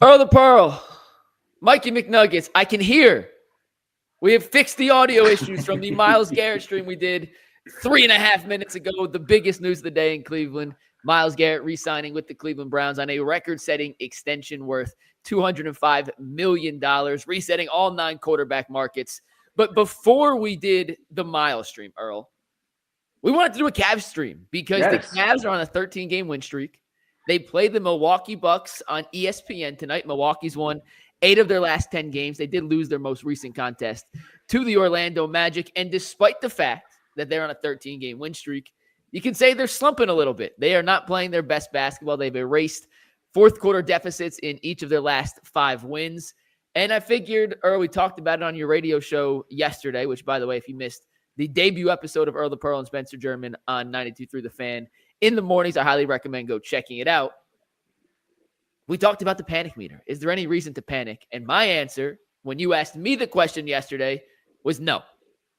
Earl the Pearl, Mikey McNuggets. I can hear. We have fixed the audio issues from the Myles Garrett stream we did 3.5 minutes ago. The biggest news of the day in Cleveland. Myles Garrett re-signing with the Cleveland Browns on a record-setting extension worth $205 million, resetting all 9 quarterback markets. But before we did the Myles stream, Earl, we wanted to do a Cavs stream because the Cavs are on a 13-game win streak. They play the Milwaukee Bucks on ESPN tonight. Milwaukee's won 8 of their last 10 games. They did lose their most recent contest to the Orlando Magic. And despite the fact that they're on a 13-game win streak, you can say they're slumping a little bit. They are not playing their best basketball. They've erased fourth quarter deficits in each of their last 5 wins. And I figured, Earl, we talked about it on your radio show yesterday, which, by the way, if you missed the debut episode of Earl the Pearl and Spencer German on 92.3 The Fan in the mornings, I highly recommend go checking it out. We talked about the panic meter. Is there any reason to panic? And my answer, when you asked me the question yesterday, was no.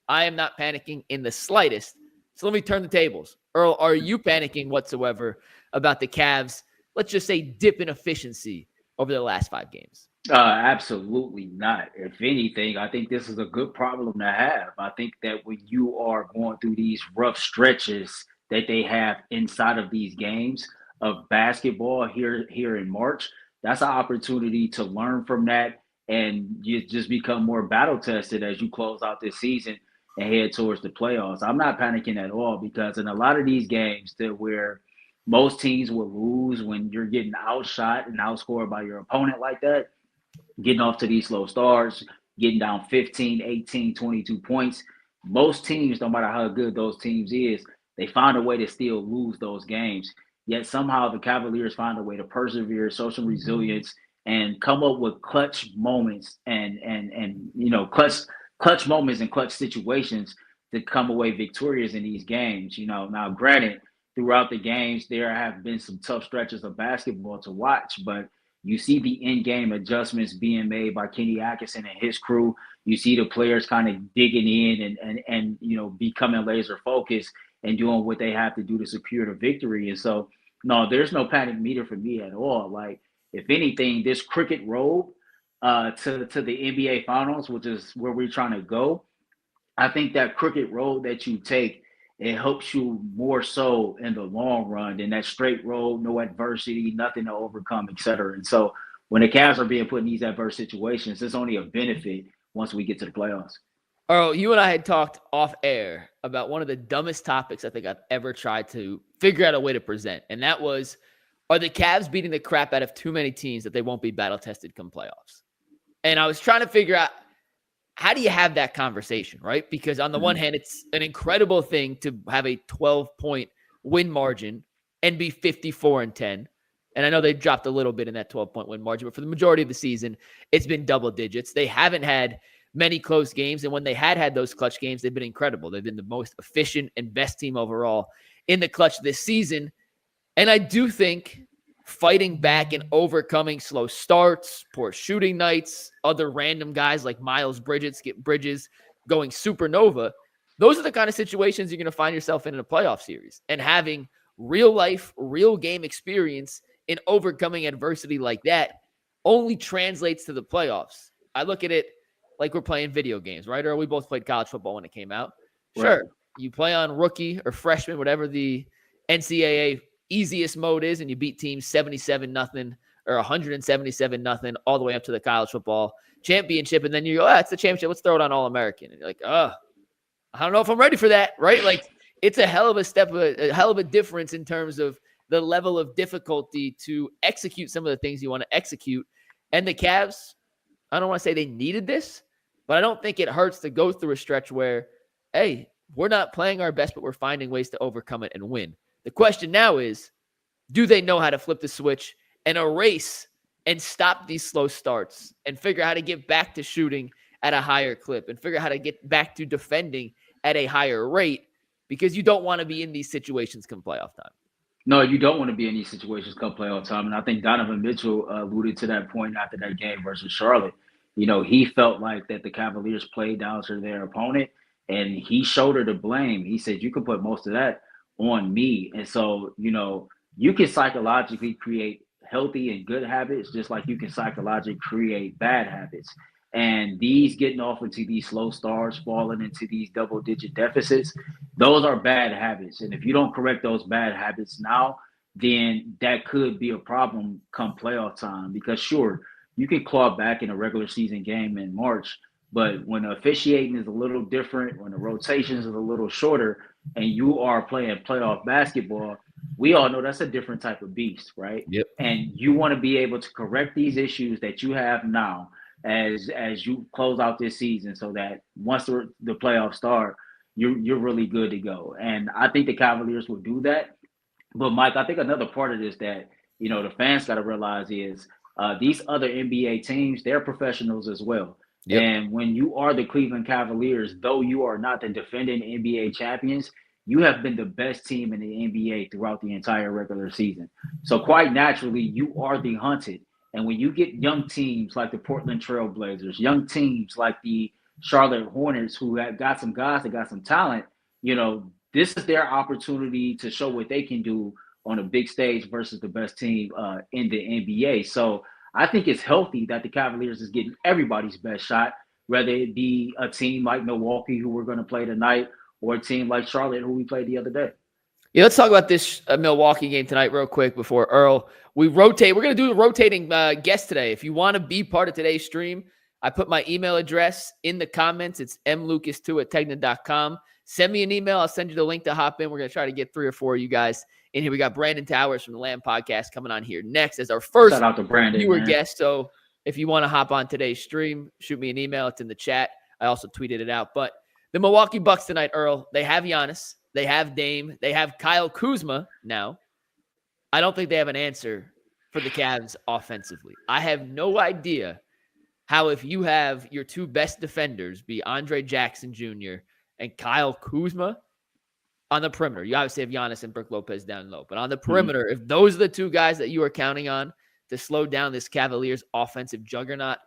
I am not panicking in the slightest. So let me turn the tables. Earl, are you panicking whatsoever about the Cavs, let's just say, dip in efficiency over the last 5 games? Absolutely not. If anything, I think this is a good problem to have. I think that when you are going through these rough stretches that they have inside of these games of basketball here in March, that's an opportunity to learn from that and you just become more battle tested as you close out this season and head towards the playoffs. I'm not panicking at all because in a lot of these games that where most teams will lose when you're getting outshot and outscored by your opponent like that, getting off to these slow starts, getting down 15, 18, 22 points. Most teams, no matter how good those teams is, they find a way to still lose those games. Yet somehow the Cavaliers find a way to persevere, social resilience, and come up with clutch moments and clutch moments and clutch situations to come away victorious in these games. Now granted, throughout the games there have been some tough stretches of basketball to watch, but you see the in-game adjustments being made by Kenny Atkinson and his crew. You see the players kind of digging in and becoming laser focused and doing what they have to do to secure the victory. And so, no, there's no panic meter for me at all. Like, if anything, this cricket road to the NBA Finals, which is where we're trying to go, I think that cricket road that you take, it helps you more so in the long run than that straight road, no adversity, nothing to overcome, et cetera. And so when the Cavs are being put in these adverse situations, it's only a benefit once we get to the playoffs. Earl, you and I had talked off air about one of the dumbest topics I think I've ever tried to figure out a way to present. And that was, are the Cavs beating the crap out of too many teams that they won't be battle-tested come playoffs? And I was trying to figure out, how do you have that conversation, right? Because on the one hand, it's an incredible thing to have a 12-point win margin and be 54-10. And I know they dropped a little bit in that 12-point win margin, but for the majority of the season, it's been double digits. They haven't had many close games, and when they had those clutch games, they've been incredible. They've been the most efficient and best team overall in the clutch this season. And I do think fighting back and overcoming slow starts, poor shooting nights, other random guys like Miles Bridges going supernova, those are the kind of situations you're going to find yourself in a playoff series. And having real life, real game experience in overcoming adversity like that only translates to the playoffs. I look at it like we're playing video games, right? Or we both played college football when it came out. Sure, right. You play on rookie or freshman, whatever the NCAA easiest mode is, and you beat teams 77-0 or 177-0 all the way up to the college football championship. And then you go, it's the championship. Let's throw it on All-American. And you're like, I don't know if I'm ready for that, right? Like, it's a hell of a step, a hell of a difference in terms of the level of difficulty to execute some of the things you want to execute. And the Cavs, I don't want to say they needed this, but I don't think it hurts to go through a stretch where, hey, we're not playing our best, but we're finding ways to overcome it and win. The question now is, do they know how to flip the switch and erase and stop these slow starts and figure out how to get back to shooting at a higher clip and figure out how to get back to defending at a higher rate, because you don't want to be in these situations come playoff time. No, you don't want to be in these situations come playoff time. And I think Donovan Mitchell alluded to that point after that game versus Charlotte. He felt like that the Cavaliers played down to their opponent, and he shouldered the blame. He said, you can put most of that on me. And so, you can psychologically create healthy and good habits, just like you can psychologically create bad habits. And these getting off into these slow starts, falling into these double-digit deficits, those are bad habits. And if you don't correct those bad habits now, then that could be a problem come playoff time. Because sure, you can claw back in a regular season game in March, but when the officiating is a little different, when the rotations is a little shorter, and you are playing playoff basketball, we all know that's a different type of beast, right? Yep. And you want to be able to correct these issues that you have now as you close out this season, so that once the playoffs start, you're really good to go. And I think the Cavaliers will do that. But Mike, I think another part of this that the fans got to realize is these other NBA teams, they're professionals as well. Yep. And when you are the Cleveland Cavaliers, though you are not the defending NBA champions, you have been the best team in the NBA throughout the entire regular season. So quite naturally, you are the hunted. And when you get young teams like the Portland Trail Blazers, young teams like the Charlotte Hornets, who have got some guys that got some talent, this is their opportunity to show what they can do on a big stage versus the best team in the NBA. So I think it's healthy that the Cavaliers is getting everybody's best shot, whether it be a team like Milwaukee, who we're going to play tonight, or a team like Charlotte, who we played the other day. Yeah, let's talk about this Milwaukee game tonight real quick before Earl. We rotate. We're going to do a rotating guest today. If you want to be part of today's stream, I put my email address in the comments. It's mlucas2@tegna.com. Send me an email. I'll send you the link to hop in. We're going to try to get 3 or 4 of you guys in here. We got Brandon Towers from the Lamb Podcast coming on here next as our first Shout out to Brandon, viewer guest. So if you want to hop on today's stream, shoot me an email. It's in the chat. I also tweeted it out. But the Milwaukee Bucks tonight, Earl, they have Giannis. They have Dame. They have Kyle Kuzma now. I don't think they have an answer for the Cavs offensively. I have no idea how, if you have your 2 best defenders be Andre Jackson Jr. and Kyle Kuzma on the perimeter. You obviously have Giannis and Brook Lopez down low. But on the perimeter, if those are the 2 guys that you are counting on to slow down this Cavaliers offensive juggernaut,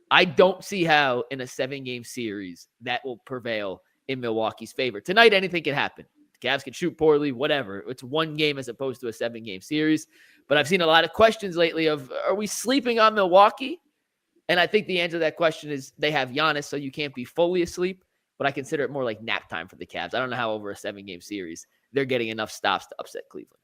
I don't see how in a 7-game series that will prevail in Milwaukee's favor. Tonight, anything can happen. The Cavs can shoot poorly, whatever. It's 1 game as opposed to a 7-game series. But I've seen a lot of questions lately of, are we sleeping on Milwaukee? And I think the answer to that question is they have Giannis, so you can't be fully asleep. But I consider it more like nap time for the Cavs. I don't know how over a 7-game series they're getting enough stops to upset Cleveland.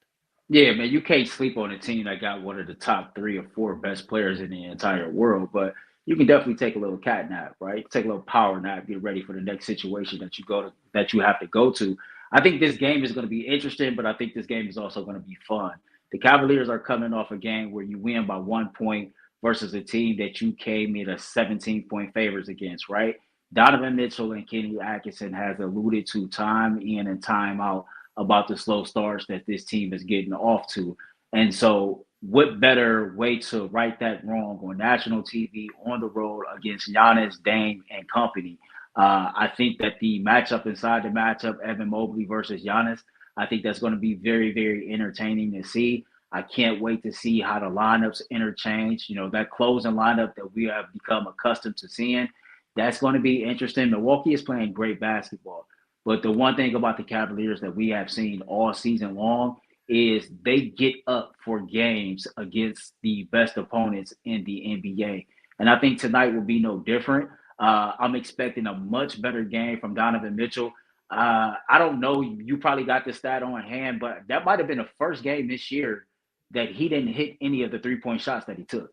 Yeah, man, you can't sleep on a team that got one of the top 3 or 4 best players in the entire world. But you can definitely take a little cat nap, right? Take a little power nap, get ready for the next situation that you have to go to. I think this game is going to be interesting, but I think this game is also going to be fun. The Cavaliers are coming off a game where you win by 1 point versus a team that you came in a 17-point favors against, right? Donovan Mitchell and Kenny Atkinson has alluded to time in and time out about the slow starts that this team is getting off to. And so what better way to right that wrong on national TV, on the road against Giannis, Dame, and company? I think that the matchup inside the matchup, Evan Mobley versus Giannis, I think that's going to be very, very entertaining to see. I can't wait to see how the lineups interchange. That closing lineup that we have become accustomed to seeing, that's going to be interesting. Milwaukee is playing great basketball. But the one thing about the Cavaliers that we have seen all season long is they get up for games against the best opponents in the NBA. And I think tonight will be no different. I'm expecting a much better game from Donovan Mitchell. I don't know, you probably got the stat on hand, but that might have been the first game this year that he didn't hit any of the 3-point shots that he took.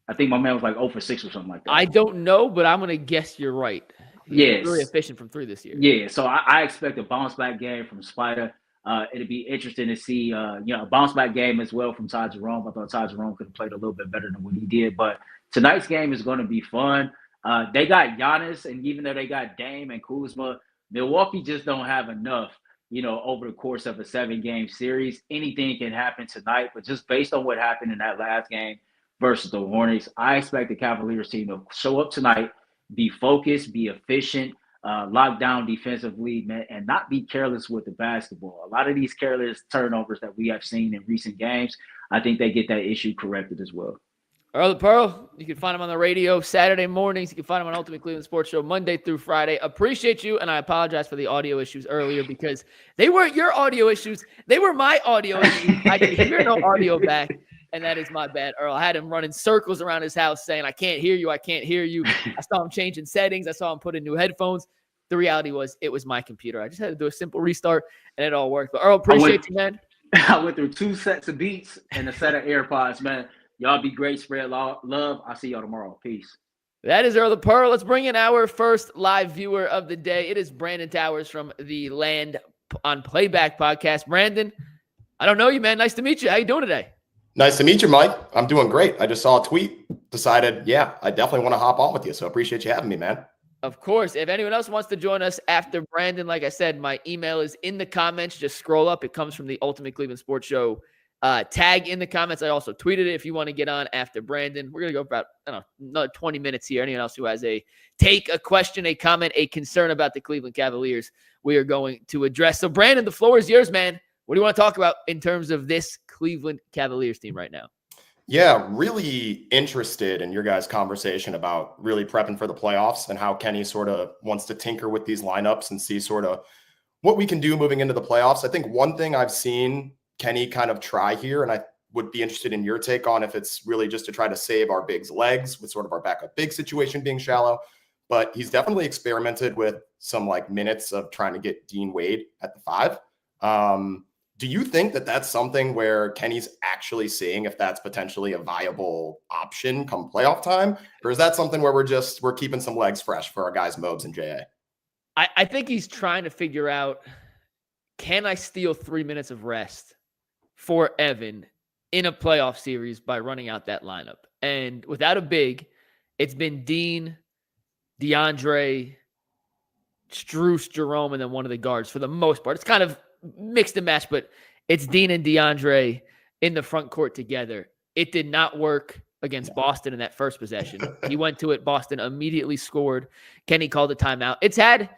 I think my man was like 0 for 6 or something like that. I don't know, but I'm going to guess you're right. He's really efficient from 3 this year. Yeah, so I expect a bounce-back game from Spider. It'll be interesting to see, a bounce-back game as well from Ty Jerome. I thought Ty Jerome could have played a little bit better than what he did. But tonight's game is going to be fun. They got Giannis, and even though they got Dame and Kuzma, Milwaukee just don't have enough, over the course of a 7-game series. Anything can happen tonight, but just based on what happened in that last game versus the Hornets, I expect the Cavaliers team to show up tonight, be focused, be efficient, lock down defensively, and not be careless with the basketball. A lot of these careless turnovers that we have seen in recent games, I think they get that issue corrected as well. Earl the Pearl, you can find him on the radio Saturday mornings. You can find him on Ultimate Cleveland Sports Show Monday through Friday. Appreciate you, and I apologize for the audio issues earlier because they weren't your audio issues. They were my audio issues. I could hear no audio back, And that is my bad, Earl. I had him running circles around his house saying, I can't hear you. I can't hear you. I saw him changing settings. I saw him put in new headphones. The reality was it was my computer. I just had to do a simple restart and it all worked. But Earl, appreciate you, man. I went through 2 sets of Beats and a set of AirPods, man. Y'all be great. Spread love. I'll see y'all tomorrow. Peace. That is Earl the Pearl. Let's bring in our first live viewer of the day. It is Brandon Towers from the Land on Playback podcast. Brandon, I don't know you, man. Nice to meet you. How you doing today? Nice to meet you, Mike. I'm doing great. I just saw a tweet, decided, I definitely want to hop on with you. So appreciate you having me, man. Of course. If anyone else wants to join us after Brandon, like I said, my email is in the comments. Just scroll up. It comes from the Ultimate Cleveland Sports Show tag in the comments. I also tweeted it if you want to get on after Brandon. We're going to go about, another 20 minutes here. Anyone else who has a take, a question, a comment, a concern about the Cleveland Cavaliers, we are going to address. So, Brandon, the floor is yours, man. What do you want to talk about in terms of this Cleveland Cavaliers team right now? Yeah, really interested in your guys' conversation about really prepping for the playoffs and how Kenny sort of wants to tinker with these lineups and see sort of what we can do moving into the playoffs. I think one thing I've seen Kenny kind of try here, and I would be interested in your take on if it's really just to try to save our bigs' legs with sort of our backup big situation being shallow. But he's definitely experimented with some like minutes of trying to get Dean Wade at the 5. Do you think that that's something where Kenny's actually seeing if that's potentially a viable option come playoff time? Or is that something where we're keeping some legs fresh for our guys Mobes and JA? I think he's trying to figure out, can I steal 3 minutes of rest for Evan in a playoff series by running out that lineup? And without a big, it's been Dean, DeAndre, Strus, Jerome, and then one of the guards for the most part. It's kind of mixed and matched, but it's Dean and DeAndre in the front court together. It did not work against Boston in that first possession. He went to it. Boston immediately scored. Kenny called a timeout. It's had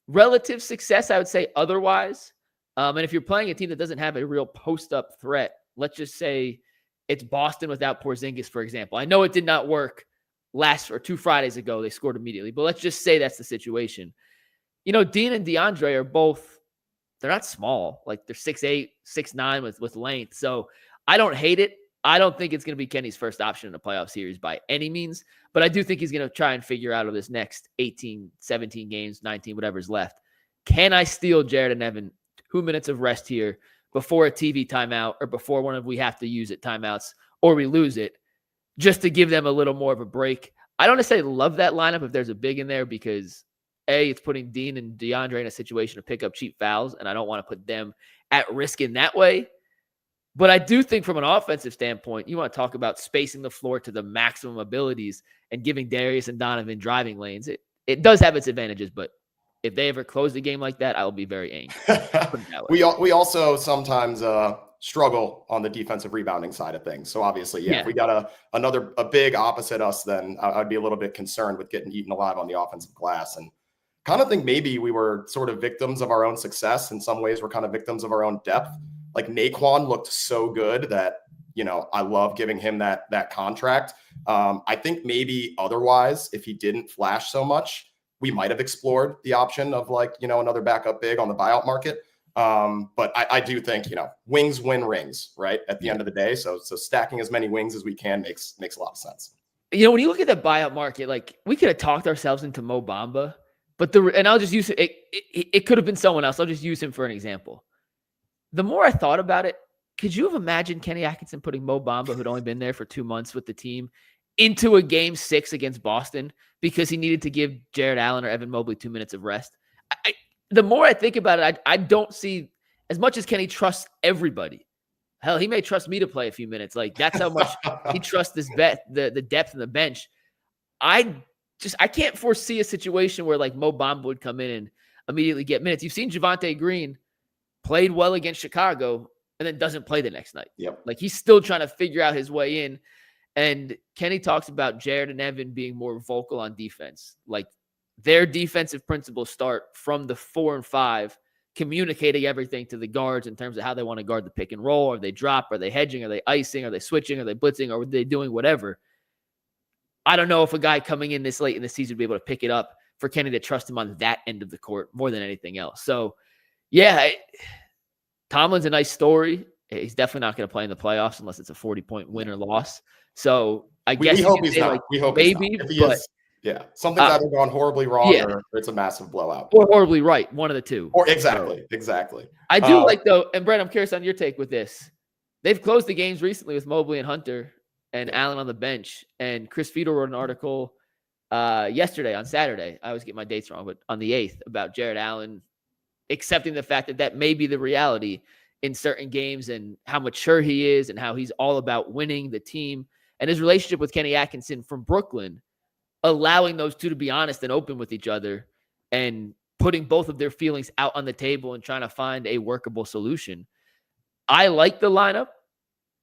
relative success, I would say, otherwise. And if you're playing a team that doesn't have a real post-up threat, let's just say it's Boston without Porzingis, for example. I know it did not work 2 Fridays ago. They scored immediately, but let's just say that's the situation. Dean and DeAndre are both, they're not small. Like they're 6'8", 6'9" with length. So I don't hate it. I don't think it's going to be Kenny's first option in a playoff series by any means, but I do think he's going to try and figure out of this next 18, 17 games, 19, whatever's left. Can I steal Jarrett and Evan 2 minutes of rest here before a TV timeout or before one of we have to use it timeouts or we lose it, just to give them a little more of a break? I don't necessarily love that lineup if there's a big in there because it's putting Dean and DeAndre in a situation to pick up cheap fouls, and I don't want to put them at risk in that way. But I do think from an offensive standpoint, you want to talk about spacing the floor to the maximum abilities and giving Darius and Donovan driving lanes. It does have its advantages, but if they ever close the game like that, I will be very angry. We also sometimes struggle on the defensive rebounding side of things. So obviously, if we got a big opposite us, then I'd be a little bit concerned with getting eaten alive on the offensive glass. And kind of think maybe we were sort of victims of our own success. In some ways, we're kind of victims of our own depth. Like Naquan looked so good that, I love giving him that contract. I think maybe otherwise, if he didn't flash so much, we might have explored the option of another backup big on the buyout market. But I do think, wings win rings, right? At the end of the day. So stacking as many wings as we can makes a lot of sense. When you look at the buyout market, like we could have talked ourselves into Mo Bamba. But I'll just use it. It could have been someone else. I'll just use him for an example. The more I thought about it, could you have imagined Kenny Atkinson putting Mo Bamba, who'd only been there for 2 months with the team, into a game 6 against Boston because he needed to give Jarrett Allen or Evan Mobley 2 minutes of rest? The more I think about it, I don't see, as much as Kenny trusts everybody. Hell, he may trust me to play a few minutes. Like that's how much he trusts the depth in the bench. I can't foresee a situation where like Mo Bamba would come in and immediately get minutes. You've seen Javonte Green played well against Chicago and then doesn't play the next night. Yep. Like he's still trying to figure out his way in. And Kenny talks about Jarrett and Evan being more vocal on defense. Like their defensive principles start from the 4 and 5, communicating everything to the guards in terms of how they want to guard the pick and roll. Are they drop? Are they hedging? Are they icing? Are they switching? Are they blitzing? Or are they doing whatever? I don't know if a guy coming in this late in the season would be able to pick it up for Kenny to trust him on that end of the court more than anything else. So, Tomlin's a nice story. He's definitely not going to play in the playoffs unless it's a 40-point win or loss. So I guess we hope he's not. Like, we hope maybe, he's not. If he but is, yeah, something's either gone horribly wrong or it's a massive blowout. Or horribly right, one of the two. Or exactly. I do like, though, and Brett, I'm curious on your take with this. They've closed the games recently with Mobley and Hunter and Allen on the bench. And Chris Fedor wrote an article yesterday on Saturday. I always get my dates wrong, but on the 8th about Jarrett Allen accepting the fact that that may be the reality in certain games and how mature he is and how he's all about winning the team and his relationship with Kenny Atkinson from Brooklyn, allowing those two to be honest and open with each other and putting both of their feelings out on the table and trying to find a workable solution. I like the lineup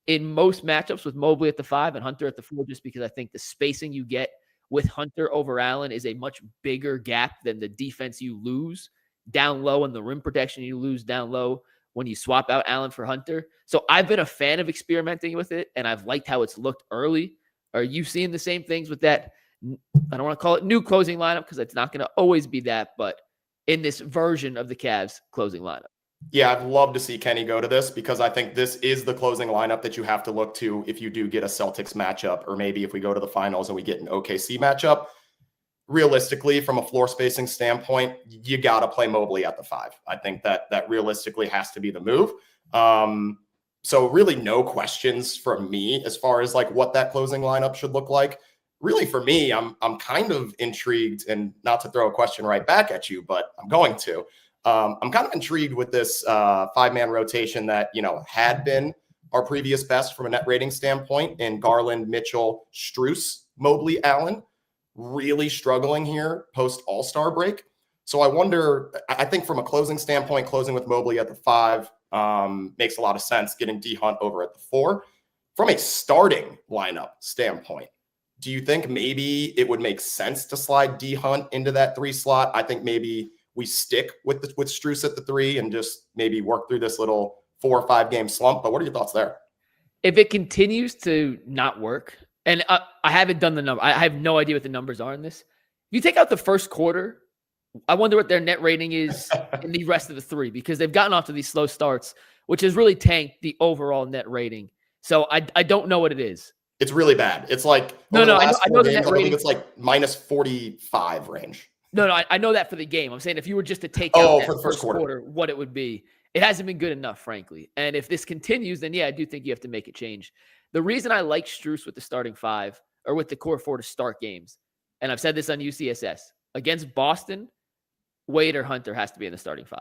in most matchups with Mobley at the 5 and Hunter at the 4, just because I think the spacing you get with Hunter over Allen is a much bigger gap than the defense you lose down low and the rim protection you lose down low when you swap out Allen for Hunter. So I've been a fan of experimenting with it, and I've liked how it's looked early. Are you seeing the same things with that? I don't want to call it new closing lineup because it's not going to always be that, but in this version of the Cavs closing lineup. Yeah, I'd love to see Kenny go to this because I think this is the closing lineup that you have to look to if you do get a Celtics matchup, or maybe if we go to the finals and we get an OKC matchup. Realistically, from a floor spacing standpoint, you got to play Mobley at the 5. I think that realistically has to be the move. So really no questions from me as far as like what that closing lineup should look like. Really, for me, I'm kind of intrigued, and not to throw a question right back at you, but I'm going to. I'm kind of intrigued with this 5-man rotation that, had been our previous best from a net rating standpoint in Garland, Mitchell, Strus, Mobley, Allen. Really struggling here post All-Star break. So I wonder, I think from a closing standpoint, closing with Mobley at the 5 makes a lot of sense, getting D Hunt over at the 4. From a starting lineup standpoint, do you think maybe it would make sense to slide D Hunt into that 3 slot? I think maybe we stick with Strus at the 3 and just maybe work through this little 4 or 5 game slump. But what are your thoughts there? If it continues to not work, and I haven't done the number. I have no idea what the numbers are in this. If you take out the first quarter, I wonder what their net rating is in the rest of the 3, because they've gotten off to these slow starts, which has really tanked the overall net rating. So I don't know what it is. It's really bad. It's like I know the net rating. I rating. It's like minus 45 range. No, I know that for the game. I'm saying if you were just to take out for that the first quarter, what it would be. It hasn't been good enough, frankly. And if this continues, then yeah, I do think you have to make a change. The reason I like Strus with the starting 5 or with the core 4 to start games, and I've said this on UCSS, against Boston, Wade or Hunter has to be in the starting 5.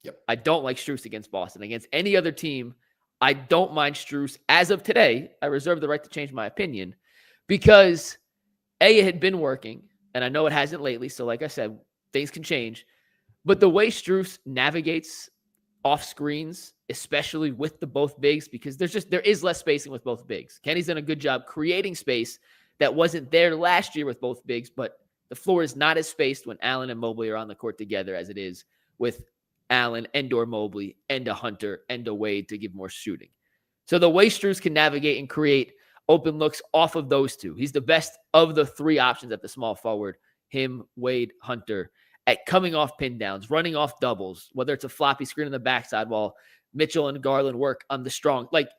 Yep. I don't like Strus against Boston. Against any other team, I don't mind Strus. As of today, I reserve the right to change my opinion because it had been working, and I know it hasn't lately. So like I said, things can change. But the way Strus navigates off screens, especially with the both bigs, because there is less spacing with both bigs. Kenny's done a good job creating space that wasn't there last year with both bigs, but the floor is not as spaced when Allen and Mobley are on the court together as it is with Allen and or Mobley and a Hunter and a Wade to give more shooting. So the way Strus can navigate and create open looks off of those two, he's the best of the 3 options at the small forward, him, Wade, Hunter, at coming off pin downs, running off doubles, whether it's a floppy screen on the backside while Mitchell and Garland work on the strong. Like,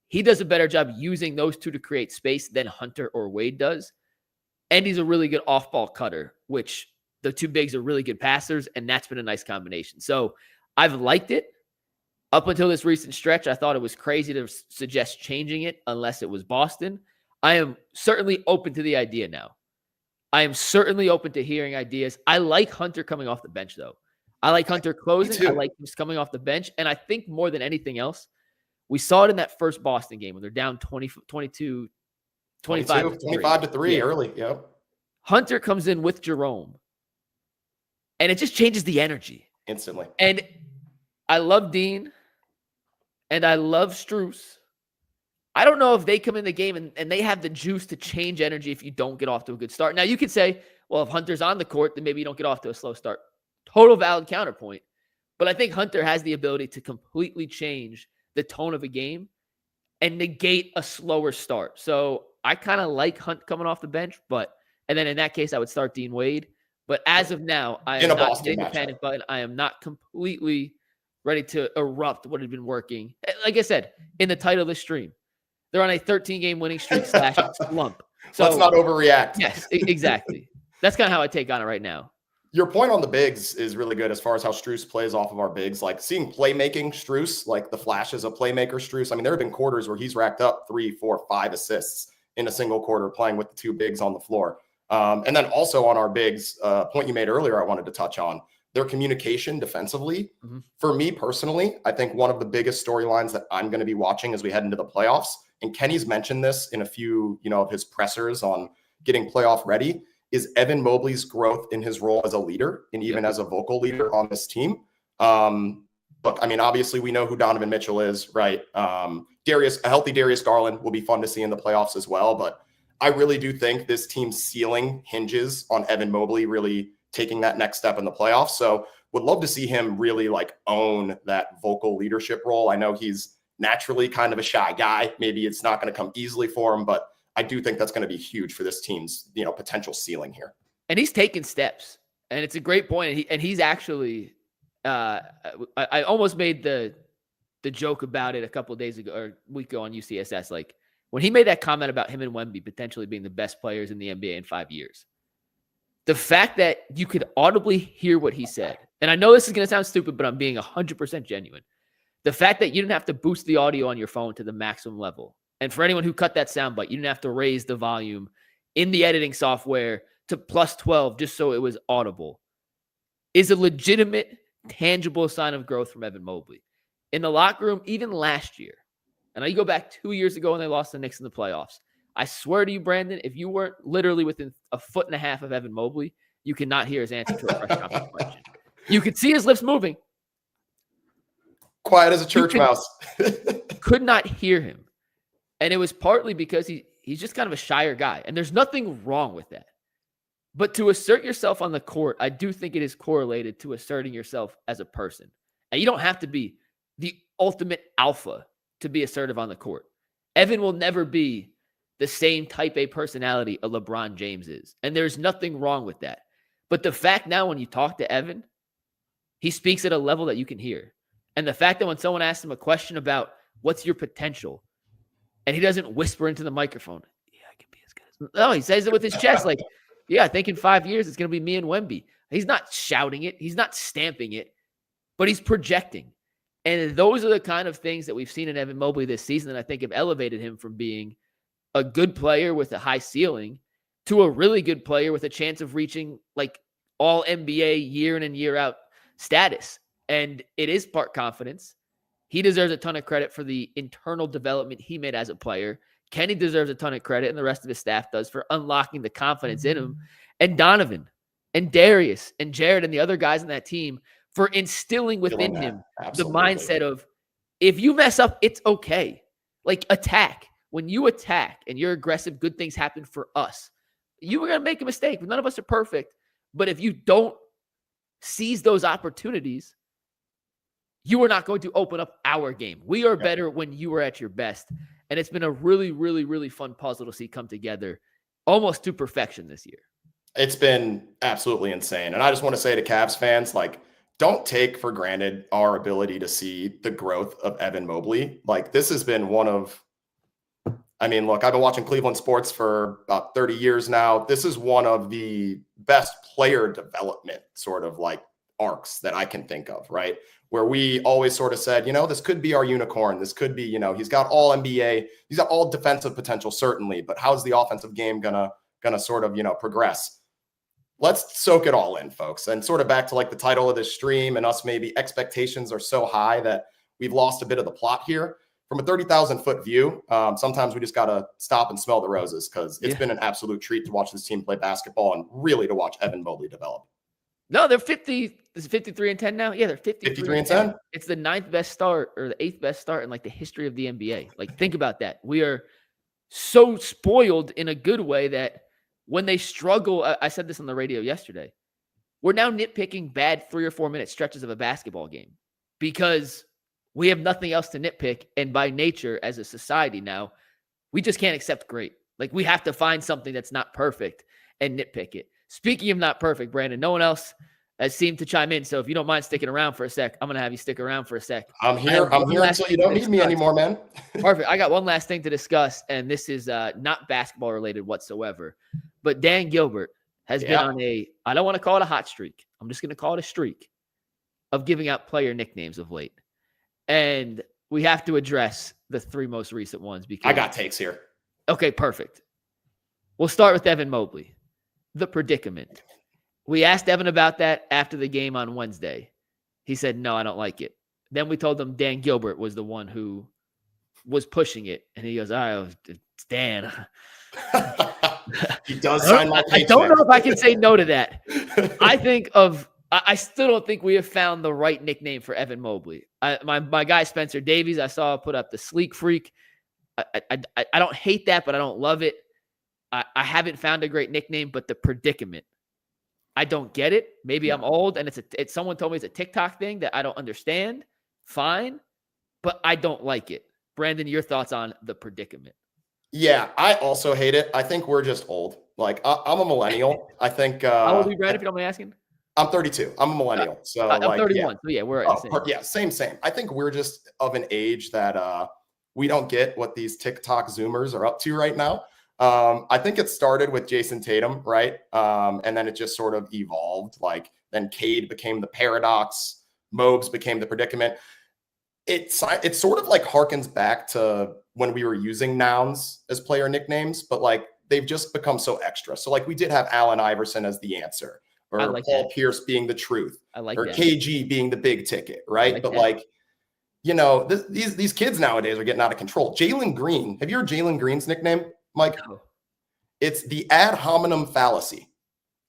he does a better job using those two to create space than Hunter or Wade does. And he's a really good off-ball cutter, which the 2 bigs are really good passers, and that's been a nice combination. So I've liked it. Up until this recent stretch, I thought it was crazy to suggest changing it unless it was Boston. I am certainly open to the idea now. I am certainly open to hearing ideas. I like Hunter coming off the bench, though. I like Hunter closing. I like him coming off the bench. And I think more than anything else, we saw it in that first Boston game when they're down 25 to 3 early. Yep. Hunter comes in with Jerome, and it just changes the energy instantly. And I love Dean, and I love Strus. I don't know if they come in the game and they have the juice to change energy if you don't get off to a good start. Now, you could say, well, if Hunter's on the court, then maybe you don't get off to a slow start. Total valid counterpoint. But I think Hunter has the ability to completely change the tone of a game and negate a slower start. So I kind of like Hunt coming off the bench, and then in that case, I would start Dean Wade. But as of now, I am not hitting the panic button. I am not completely ready to erupt what had been working. Like I said, in the title of the stream, they're on a 13-game winning streak / slump. So let's not overreact. Yes, exactly. That's kind of how I take on it right now. Your point on the bigs is really good as far as how Strus plays off of our bigs. Like seeing playmaking Strus, like the flashes of playmaker Strus. I mean, there have been quarters where he's racked up 3, 4, 5 assists in a single quarter playing with the two bigs on the floor. And then also on our bigs, point you made earlier, I wanted to touch on their communication defensively. Mm-hmm. For me personally, I think one of the biggest storylines that I'm going to be watching as we head into the playoffs, and Kenny's mentioned this in a few, of his pressers on getting playoff ready, is Evan Mobley's growth in his role as a leader and even as a vocal leader on this team. Look, I mean, obviously we know who Donovan Mitchell is, right? A healthy Darius Garland will be fun to see in the playoffs as well. But I really do think this team's ceiling hinges on Evan Mobley really taking that next step in the playoffs. So would love to see him really own that vocal leadership role. I know he's naturally kind of a shy guy. Maybe it's not going to come easily for him, but I do think that's going to be huge for this team's, potential ceiling here. And he's taken steps, and it's a great point. And he's actually, I almost made the joke about it a couple of days ago or a week ago on UCSS. Like when he made that comment about him and Wemby potentially being the best players in the NBA in 5 years, the fact that you could audibly hear what he said, and I know this is going to sound stupid, but I'm being 100% genuine. The fact that you didn't have to boost the audio on your phone to the maximum level. And for anyone who cut that soundbite, you didn't have to raise the volume in the editing software to +12 just so it was audible, is a legitimate, tangible sign of growth from Evan Mobley. In the locker room, even last year, and you go back 2 years ago when they lost the Knicks in the playoffs, I swear to you, Brandon, if you weren't literally within 1.5 feet of Evan Mobley, you could not hear his answer to a press conference question. You could see his lips moving. Quiet as a church mouse. Could not hear him. And it was partly because he's just kind of a shyer guy. And there's nothing wrong with that. But to assert yourself on the court, I do think it is correlated to asserting yourself as a person. And you don't have to be the ultimate alpha to be assertive on the court. Evan will never be the same type A personality a LeBron James is. And there's nothing wrong with that. But the fact now when you talk to Evan, he speaks at a level that you can hear. And the fact that when someone asks him a question about what's your potential, and he doesn't whisper into the microphone, yeah, I can be as good as... No, he says it with his chest like, yeah, I think in 5 years it's going to be me and Wemby. He's not shouting it. He's not stamping it, but he's projecting. And those are the kind of things that we've seen in Evan Mobley this season that I think have elevated him from being a good player with a high ceiling to a really good player with a chance of reaching all NBA year in and year out status. And it is part confidence. He deserves a ton of credit for the internal development he made as a player. Kenny deserves a ton of credit, and the rest of his staff does, for unlocking the confidence in him. And Donovan and Darius and Jarrett and the other guys in that team for instilling within him the mindset of, if you mess up, it's okay. Attack. When you attack and you're aggressive, good things happen for us. You were going to make a mistake. None of us are perfect. But if you don't seize those opportunities, you are not going to open up our game. We are better when you are at your best. And it's been a really, really, really fun puzzle to see come together almost to perfection this year. It's been absolutely insane. And I just want to say to Cavs fans, don't take for granted our ability to see the growth of Evan Mobley. This has been I've been watching Cleveland sports for about 30 years now. This is one of the best player development sort of arcs that I can think of, right? Where we always sort of said, this could be our unicorn. This could be, he's got all NBA, he's got all defensive potential, certainly, but how's the offensive game gonna sort of, progress? Let's soak it all in, folks. And sort of back to the title of this stream and us, maybe expectations are so high that we've lost a bit of the plot here. From a 30,000 foot view, sometimes we just got to stop and smell the roses, because it's been an absolute treat to watch this team play basketball and really to watch Evan Mobley develop. No, they're 50. Is it 53-10 now? Yeah, they're 53-10. It's the 9th best start or the 8th best start in the history of the NBA. Think about that. We are so spoiled in a good way that when they struggle, I said this on the radio yesterday, we're now nitpicking bad 3 or 4 minute stretches of a basketball game because we have nothing else to nitpick. And by nature, as a society now, we just can't accept great. We have to find something that's not perfect and nitpick it. Speaking of not perfect, Brandon, no one else that seemed to chime in. So if you don't mind sticking around for a sec, I'm going to have you stick around for a sec. I'm here until you don't need me anymore, man. Perfect. I got one last thing to discuss, and this is not basketball related whatsoever. But Dan Gilbert has been on I don't want to call it a hot streak. I'm just going to call it a streak of giving out player nicknames of late. And we have to address the 3 most recent ones because I got takes here. Okay, perfect. We'll start with Evan Mobley, the predicament. We asked Evan about that after the game on Wednesday. He said, no, I don't like it. Then we told him Dan Gilbert was the one who was pushing it. And he goes, oh, it's Dan. He does sign my I don't know if I can say no to that. I still don't think we have found the right nickname for Evan Mobley. My guy, Spencer Davies, I saw put up the Sleek Freak. I don't hate that, but I don't love it. I haven't found a great nickname, but the predicament. I don't get it. Maybe I'm old and it's someone told me it's a TikTok thing that I don't understand. Fine, but I don't like it. Brandon, your thoughts on the predicament? Yeah, I also hate it. I think we're just old. Like I'm a millennial. I think. How old are you, Brandon? If you don't mind asking. I'm 32. I'm a millennial. So I'm 31. So yeah, we're same. I think we're just of an age that we don't get what these TikTok Zoomers are up to right now. I think it started with Jason Tatum, right? And then it just sort of evolved. Like then Cade became the paradox, Mobes became the predicament. It sort of like harkens back to when we were using nouns as player nicknames, but like they've just become so extra. So like we did have Allen Iverson as the answer, or Paul Pierce being the truth, or KG being the big ticket, right? But like, you know, these kids nowadays are getting out of control. Jalen Green, have you heard Jalen Green's nickname, Mike? No. It's the ad hominem fallacy.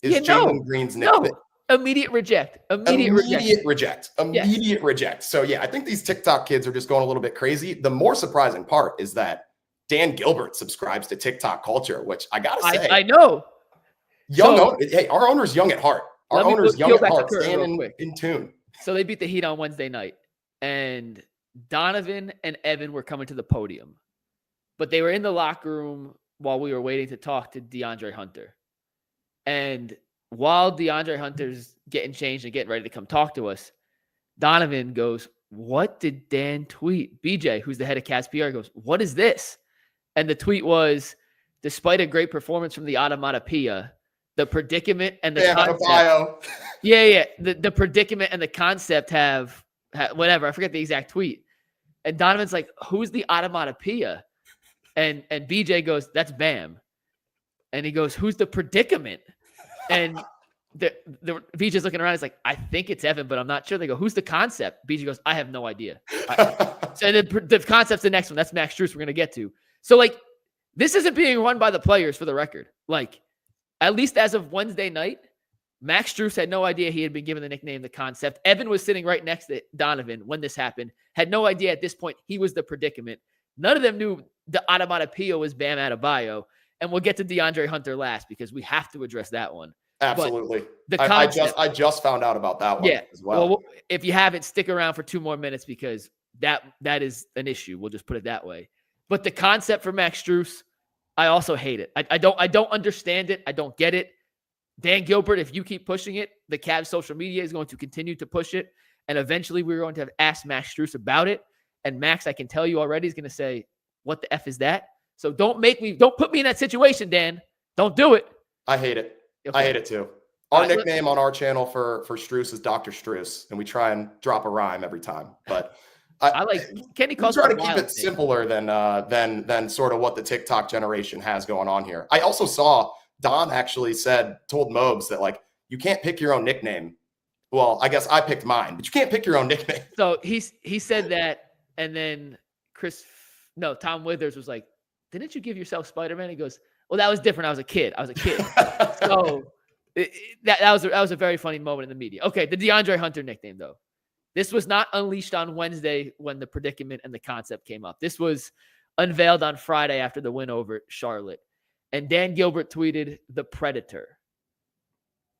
Jalen Green's nickname. No. Immediate reject. Immediate reject. So yeah, I think these TikTok kids are just going a little bit crazy. The more surprising part is that Dan Gilbert subscribes to TikTok culture, which I gotta say, I know. Hey, our owner's young at heart. Our owner's young at heart, staying in tune. So they beat the Heat on Wednesday night, and Donovan and Evan were coming to the podium, but they were in the locker room while we were waiting to talk to DeAndre Hunter. And while DeAndre Hunter's getting changed and getting ready to come talk to us, Donovan goes, what did Dan tweet? BJ, who's the head of Cavs PR, goes, what is this? And the tweet was, despite a great performance from the Automatopoeia, the predicament and the concept. The predicament and the concept have whatever. I forget the exact tweet. And Donovan's like, who's the Automatopoeia? And BJ goes, that's Bam. And he goes, who's the predicament? And the BJ's looking around. He's like, I think it's Evan, but I'm not sure. They go, who's the concept? BJ goes, I have no idea. So the concept's the next one. That's Max Strus we're going to get to. So, like, this isn't being run by the players for the record. Like, at least as of Wednesday night, Max Strus had no idea he had been given the nickname, the concept. Evan was sitting right next to Donovan when this happened. Had no idea at this point he was the predicament. None of them knew the Automatopoeia was Bam Adebayo. And we'll get to DeAndre Hunter last because we have to address that one. Absolutely. I just found out about that one as well. Well, if you haven't, stick around for 2 more minutes because that is an issue. We'll just put it that way. But the concept for Max Strus, I also hate it. I don't understand it. I don't get it. Dan Gilbert, if you keep pushing it, the Cavs social media is going to continue to push it. And eventually we're going to have asked Max Strus about it. And Max, I can tell you already, is going to say, what the F is that? So don't put me in that situation, Dan. Don't do it. I hate it. Okay. I hate it too. Our nickname on our channel for Strus is Dr. Strus, and we try and drop a rhyme every time. But I like Kenny calls try to keep it simpler than sort of what the TikTok generation has going on here. I also saw Don actually told Mobes that like you can't pick your own nickname. Well, I guess I picked mine, but you can't pick your own nickname. So he said that, and then Tom Withers was like, didn't you give yourself Spider-Man? He goes, well, that was different. I was a kid. So that was a very funny moment in the media. Okay, the DeAndre Hunter nickname, though. This was not unleashed on Wednesday when the predicament and the concept came up. This was unveiled on Friday after the win over Charlotte. And Dan Gilbert tweeted, the Predator.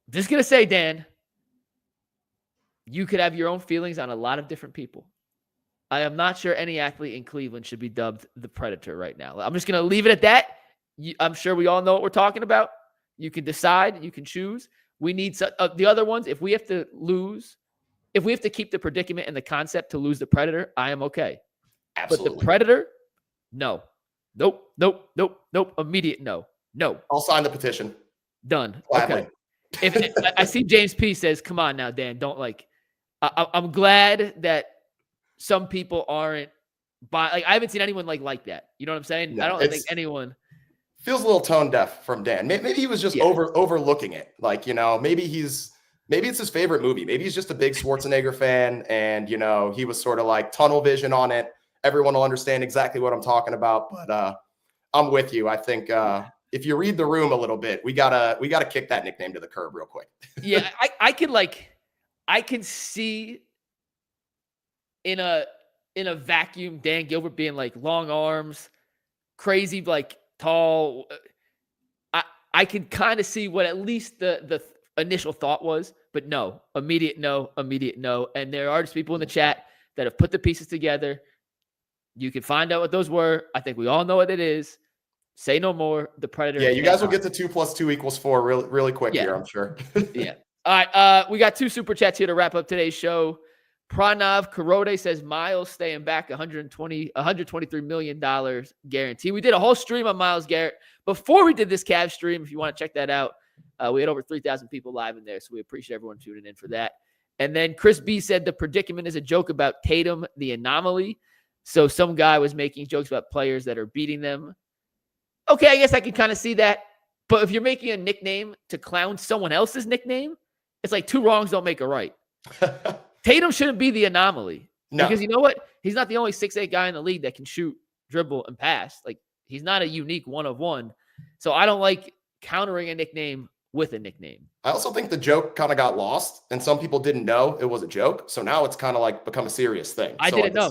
Just going to say, Dan, you could have your own feelings on a lot of different people. I am not sure any athlete in Cleveland should be dubbed the Predator right now. I'm just going to leave it at that. I'm sure we all know what we're talking about. You can decide. You can choose. We need the other ones. If we have to keep the predicament and the concept to lose the Predator, I am okay. Absolutely. But the Predator, no. Nope. Immediate no. I'll sign the petition. Done. Gladly. Okay. If I see James P says, come on now, Dan, don't like. I'm glad that some people aren't I haven't seen anyone like that. You know what I'm saying? No, I don't think anyone feels a little tone deaf from Dan. Maybe he was just overlooking it. Like, maybe it's his favorite movie. Maybe he's just a big Schwarzenegger fan, and he was sort of like tunnel vision on it. Everyone will understand exactly what I'm talking about. But I'm with you. I think if you read the room a little bit, we gotta kick that nickname to the curb real quick. Yeah, I can see in a vacuum Dan Gilbert being like long arms, crazy, like tall. I can kind of see what at least the initial thought was, but no, immediate no. And there are just people in the chat that have put the pieces together. You can find out what those were. I think we all know what it is. Say no more. The Predator. Yeah, you guys will get to 2 + 2 = 4 really quick here, I'm sure. Yeah. All right. We got 2 super chats here to wrap up today's show. Pranav Karode says Miles staying back, $123 million guarantee. We did a whole stream on Miles Garrett before we did this Cavs stream. If you want to check that out, we had over 3,000 people live in there, so we appreciate everyone tuning in for that. And then Chris B said the predicament is a joke about Tatum, the anomaly. So some guy was making jokes about players that are beating them. Okay, I guess I can kind of see that. But if you're making a nickname to clown someone else's nickname, it's like 2 wrongs don't make a right. Tatum shouldn't be the anomaly. No. Because you know what? He's not the only 6'8" guy in the league that can shoot, dribble, and pass. Like, he's not a unique one of one. So I don't like countering a nickname with a nickname. I also think the joke kind of got lost, and some people didn't know it was a joke. So now it's kind of like become a serious thing. I didn't know.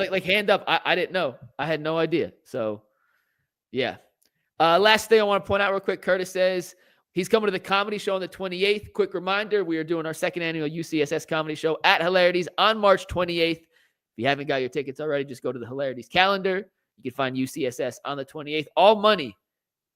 Like hand up. I didn't know. I had no idea. So, yeah. Last thing I want to point out real quick, Curtis says he's coming to the comedy show on the 28th. Quick reminder, we are doing our 2nd annual UCSS comedy show at Hilarities on March 28th. If you haven't got your tickets already, just go to the Hilarities calendar. You can find UCSS on the 28th. All money.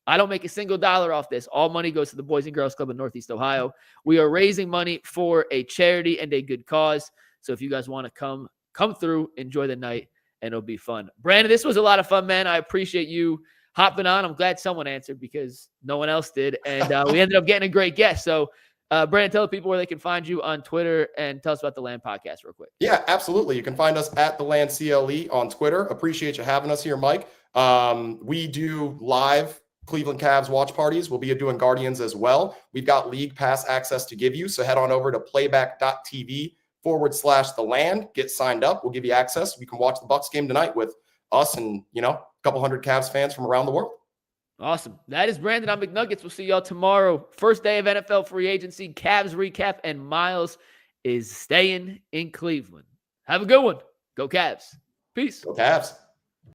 I don't make a single dollar off this. All money goes to the Boys and Girls Club in Northeast Ohio. We are raising money for a charity and a good cause. So if you guys want to come through, enjoy the night, and it'll be fun. Brandon, this was a lot of fun, man. I appreciate you hopping on. I'm glad someone answered because no one else did. And we ended up getting a great guest. So, Brandon, tell the people where they can find you on Twitter and tell us about the Land Podcast real quick. Yeah, absolutely. You can find us at the Land CLE on Twitter. Appreciate you having us here, Mike. We do live Cleveland Cavs watch parties. We'll be doing Guardians as well. We've got league pass access to give you. So head on over to playback.tv/the Land. Get signed up. We'll give you access. You can watch the Bucks game tonight with us and, a couple hundred Cavs fans from around the world. Awesome. That is Brandon on McNuggets. We'll see y'all tomorrow. First day of NFL free agency, Cavs recap, and Miles is staying in Cleveland. Have a good one. Go Cavs. Peace. Go Cavs.